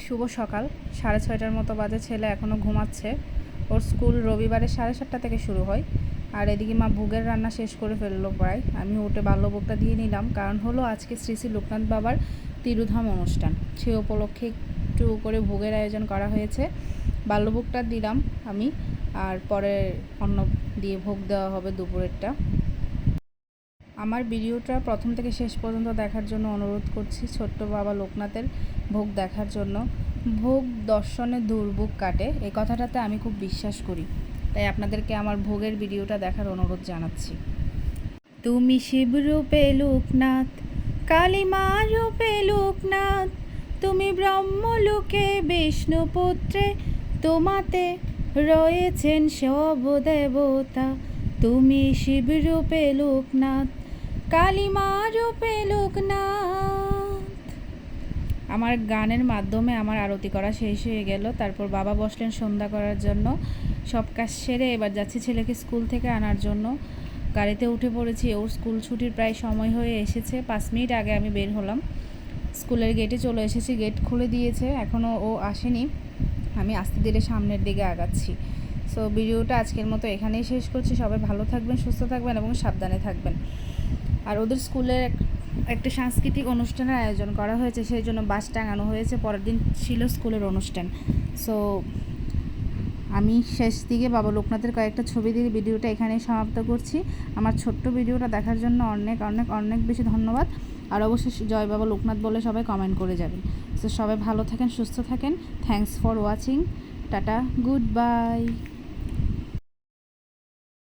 শুভ সকাল, 6:30টার মতো বাজে। ছেলে এখনও ঘুমাচ্ছে। ওর স্কুল রবিবারে 7:30টা থেকে শুরু হয়। আর এদিকে মা ভোগের রান্না শেষ করে ফেললো প্রায়। আমি উঠে বাল্যভোগটা দিয়ে নিলাম, কারণ হলো আজকে শ্রী শ্রী লোকনাথ বাবার তিরোধাম অনুষ্ঠান। সে উপলক্ষে একটু করে ভোগের আয়োজন করা হয়েছে। বাল্যভোগটা দিলাম আমি, আর পরে অন্ন দিয়ে ভোগ দেওয়া হবে দুপুরেরটা। আমার ভিডিওটা প্রথম থেকে শেষ পর্যন্ত দেখার জন্য অনুরোধ করছি, ছোট্ট বাবা লোকনাথের ভোগ দেখার জন্য। ভোগ দর্শনে দুর্ভোগ কাটে, এই কথাটাতে আমি খুব বিশ্বাস করি। তাই আপনাদেরকে আমার ভোগের ভিডিওটা দেখার অনুরোধ জানাচ্ছি। তুমি শিবরূপে লোকনাথ, কালীমা রূপে লোকনাথ, তুমি ব্রহ্মলোকে বিষ্ণুপুত্রে, তোমাতে রয়েছেন সব দেবতা। তুমি শিবরূপে লোকনাথ, কালীমা রূপে লোকনাথ। আমার গানের মাধ্যমে আমার আরতি করা শেষ হয়ে গেল। তারপর বাবা বসলেন সন্ধ্যা করার জন্য। সব কাজ সেরে এবার যাচ্ছি ছেলেকে স্কুল থেকে আনার জন্য। গাড়িতে উঠে পড়েছি। ওর স্কুল ছুটির প্রায় সময় হয়ে এসেছে। 5 মিনিট আগে আমি বের হলাম। স্কুলের গেটে চলে এসেছি, গেট খুলে দিয়েছে, এখনও ও আসেনি। আমি আস্তে ধীরে সামনের দিকে আগাচ্ছি। সো ভিডিওটা আজকের মতো এখানেই শেষ করছি। সবাই ভালো থাকবেন, সুস্থ থাকবেন এবং সাবধানে থাকবেন। আর ওদের স্কুলের একটা সাংস্কৃতিক অনুষ্ঠানের আয়োজন করা হয়েছে, সেই জন্য বাস টাঙানো হয়েছে। পরের দিন ছিল স্কুলের অনুষ্ঠান। সো আমি শেষ দিকে বাবা লোকনাথের কয়েকটা ছবি দিয়ে ভিডিওটা এখানেই সমাপ্ত করছি। আমার ছোট্ট ভিডিওটা দেখার জন্য অনেক অনেক অনেক বেশি ধন্যবাদ। আর অবশ্যই জয় বাবা লোকনাথ বলে সবাই কমেন্ট করে যাবেন। সো সবাই ভালো থাকেন, সুস্থ থাকেন। Thanks for watching. Tata, good bye.